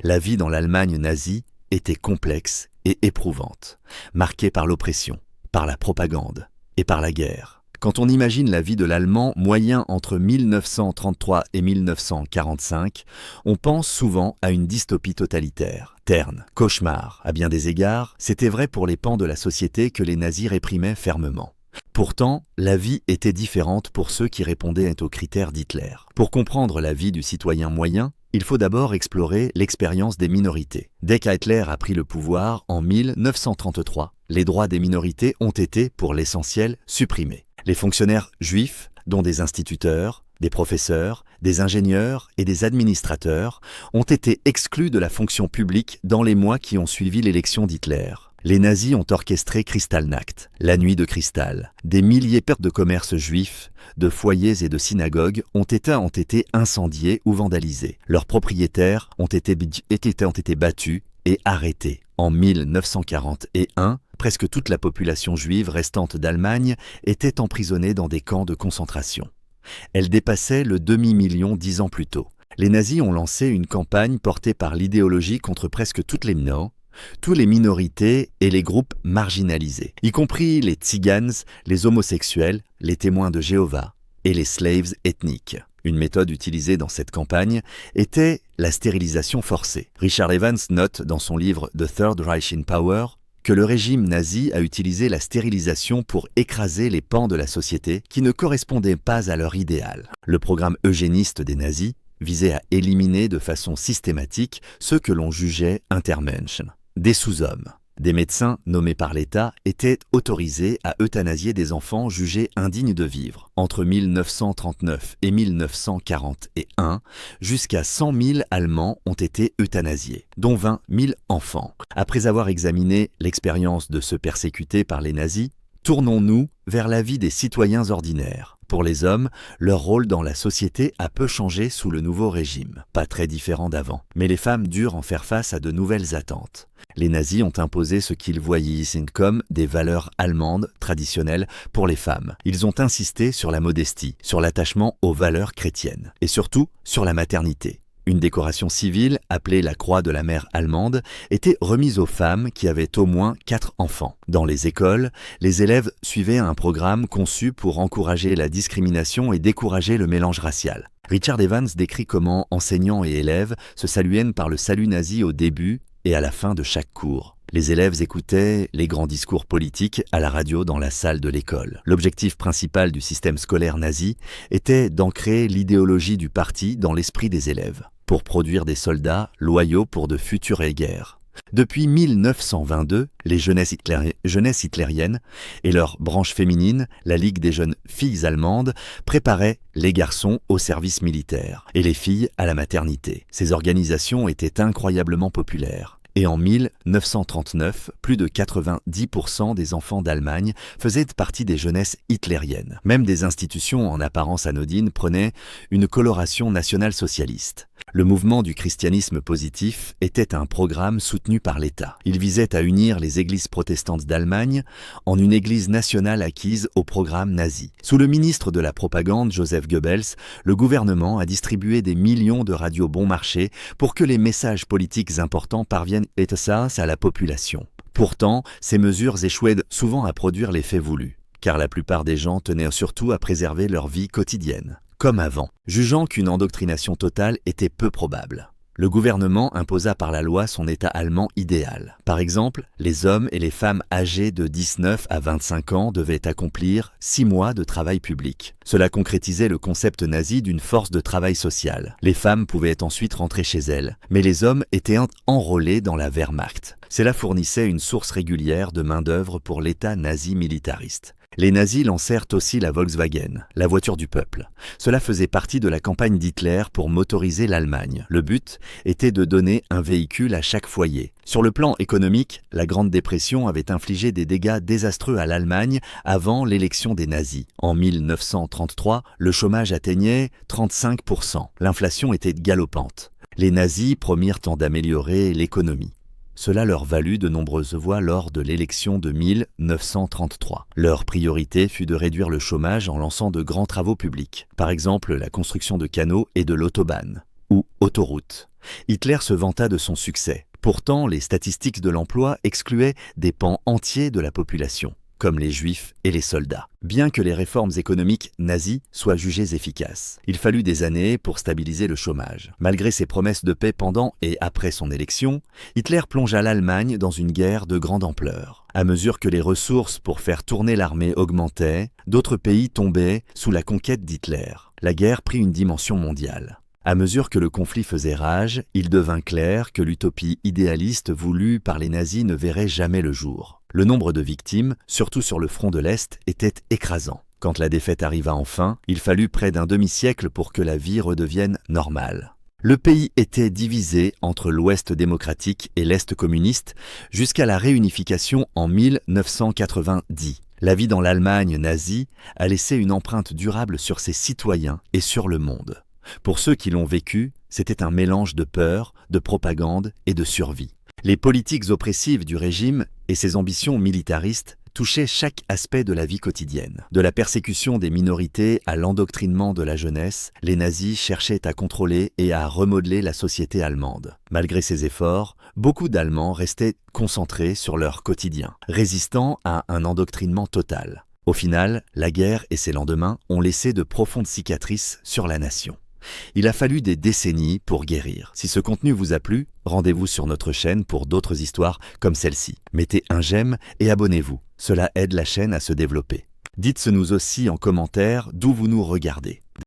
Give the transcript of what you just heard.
La vie dans l'Allemagne nazie était complexe et éprouvante, marquée par l'oppression, par la propagande et par la guerre. Quand on imagine la vie de l'Allemand moyen entre 1933 et 1945, on pense souvent à une dystopie totalitaire. Terne, cauchemar, à bien des égards, c'était vrai pour les pans de la société que les nazis réprimaient fermement. Pourtant, la vie était différente pour ceux qui répondaient aux critères d'Hitler. Pour comprendre la vie du citoyen moyen, il faut d'abord explorer l'expérience des minorités. Dès qu'Hitler a pris le pouvoir en 1933, les droits des minorités ont été, pour l'essentiel, supprimés. Les fonctionnaires juifs, dont des instituteurs, des professeurs, des ingénieurs et des administrateurs, ont été exclus de la fonction publique dans les mois qui ont suivi l'élection d'Hitler. Les nazis ont orchestré Kristallnacht, la nuit de cristal. Des milliers de commerces juifs, de foyers et de synagogues ont été incendiés ou vandalisés. Leurs propriétaires ont été battus et arrêtés. En 1941, presque toute la population juive restante d'Allemagne était emprisonnée dans des camps de concentration. Elle dépassait le demi-million 10 ans plus tôt. Les nazis ont lancé une campagne portée par l'idéologie contre presque toutes les minorités et les groupes marginalisés, y compris les tsigans, les homosexuels, les témoins de Jéhovah et les slaves ethniques. Une méthode utilisée dans cette campagne était la stérilisation forcée. Richard Evans note dans son livre The Third Reich in Power que le régime nazi a utilisé la stérilisation pour écraser les pans de la société qui ne correspondaient pas à leur idéal. Le programme eugéniste des nazis visait à éliminer de façon systématique ceux que l'on jugeait Untermenschen, des sous-hommes. Des médecins nommés par l'État étaient autorisés à euthanasier des enfants jugés indignes de vivre. Entre 1939 et 1941, jusqu'à 100 000 Allemands ont été euthanasiés, dont 20 000 enfants. Après avoir examiné l'expérience de ceux persécutés par les nazis, tournons-nous vers la vie des citoyens ordinaires. Pour les hommes, leur rôle dans la société a peu changé sous le nouveau régime, pas très différent d'avant. Mais les femmes durent en faire face à de nouvelles attentes. Les nazis ont imposé ce qu'ils voyaient comme des valeurs allemandes traditionnelles pour les femmes. Ils ont insisté sur la modestie, sur l'attachement aux valeurs chrétiennes, et surtout sur la maternité. Une décoration civile, appelée la Croix de la Mère allemande, était remise aux femmes qui avaient au moins 4 enfants. Dans les écoles, les élèves suivaient un programme conçu pour encourager la discrimination et décourager le mélange racial. Richard Evans décrit comment enseignants et élèves se saluaient par le salut nazi au début et à la fin de chaque cours. Les élèves écoutaient les grands discours politiques à la radio dans la salle de l'école. L'objectif principal du système scolaire nazi était d'ancrer l'idéologie du parti dans l'esprit des élèves, pour produire des soldats loyaux pour de futures guerres. Depuis 1922, les jeunesses hitlériennes et leur branche féminine, la Ligue des jeunes filles allemandes, préparaient les garçons au service militaire et les filles à la maternité. Ces organisations étaient incroyablement populaires. Et en 1939, plus de 90% des enfants d'Allemagne faisaient partie des jeunesses hitlériennes. Même des institutions en apparence anodines prenaient une coloration nationale-socialiste. Le mouvement du christianisme positif était un programme soutenu par l'État. Il visait à unir les églises protestantes d'Allemagne en une église nationale acquise au programme nazi. Sous le ministre de la propagande, Joseph Goebbels, le gouvernement a distribué des millions de radios bon marché pour que les messages politiques importants parviennent à la population. Pourtant, ces mesures échouaient souvent à produire l'effet voulu, car la plupart des gens tenaient surtout à préserver leur vie quotidienne, comme avant, jugeant qu'une endoctrination totale était peu probable. Le gouvernement imposa par la loi son État allemand idéal. Par exemple, les hommes et les femmes âgés de 19 à 25 ans devaient accomplir 6 mois de travail public. Cela concrétisait le concept nazi d'une force de travail sociale. Les femmes pouvaient ensuite rentrer chez elles, mais les hommes étaient enrôlés dans la Wehrmacht. Cela fournissait une source régulière de main-d'œuvre pour l'État nazi militariste. Les nazis lancèrent aussi la Volkswagen, la voiture du peuple. Cela faisait partie de la campagne d'Hitler pour motoriser l'Allemagne. Le but était de donner un véhicule à chaque foyer. Sur le plan économique, la Grande Dépression avait infligé des dégâts désastreux à l'Allemagne avant l'élection des nazis. En 1933, le chômage atteignait 35%. L'inflation était galopante. Les nazis promirent d'améliorer l'économie. Cela leur valut de nombreuses voix lors de l'élection de 1933. Leur priorité fut de réduire le chômage en lançant de grands travaux publics, par exemple la construction de canaux et de l'autobahn. ou autoroute. Hitler se vanta de son succès. Pourtant, les statistiques de l'emploi excluaient des pans entiers de la population, comme les juifs et les soldats. Bien que les réformes économiques nazies soient jugées efficaces, il fallut des années pour stabiliser le chômage. Malgré ses promesses de paix pendant et après son élection, Hitler plongea l'Allemagne dans une guerre de grande ampleur. À mesure que les ressources pour faire tourner l'armée augmentaient, d'autres pays tombaient sous la conquête d'Hitler. La guerre prit une dimension mondiale. À mesure que le conflit faisait rage, il devint clair que l'utopie idéaliste voulue par les nazis ne verrait jamais le jour. Le nombre de victimes, surtout sur le front de l'Est, était écrasant. Quand la défaite arriva enfin, il fallut près d'un demi-siècle pour que la vie redevienne normale. Le pays était divisé entre l'Ouest démocratique et l'Est communiste jusqu'à la réunification en 1990. La vie dans l'Allemagne nazie a laissé une empreinte durable sur ses citoyens et sur le monde. Pour ceux qui l'ont vécu, c'était un mélange de peur, de propagande et de survie. Les politiques oppressives du régime et ses ambitions militaristes touchaient chaque aspect de la vie quotidienne. De la persécution des minorités à l'endoctrinement de la jeunesse, les nazis cherchaient à contrôler et à remodeler la société allemande. Malgré ces efforts, beaucoup d'Allemands restaient concentrés sur leur quotidien, résistant à un endoctrinement total. Au final, la guerre et ses lendemains ont laissé de profondes cicatrices sur la nation. Il a fallu des décennies pour guérir. Si ce contenu vous a plu, rendez-vous sur notre chaîne pour d'autres histoires comme celle-ci. Mettez un j'aime et abonnez-vous. Cela aide la chaîne à se développer. Dites-nous aussi en commentaire d'où vous nous regardez.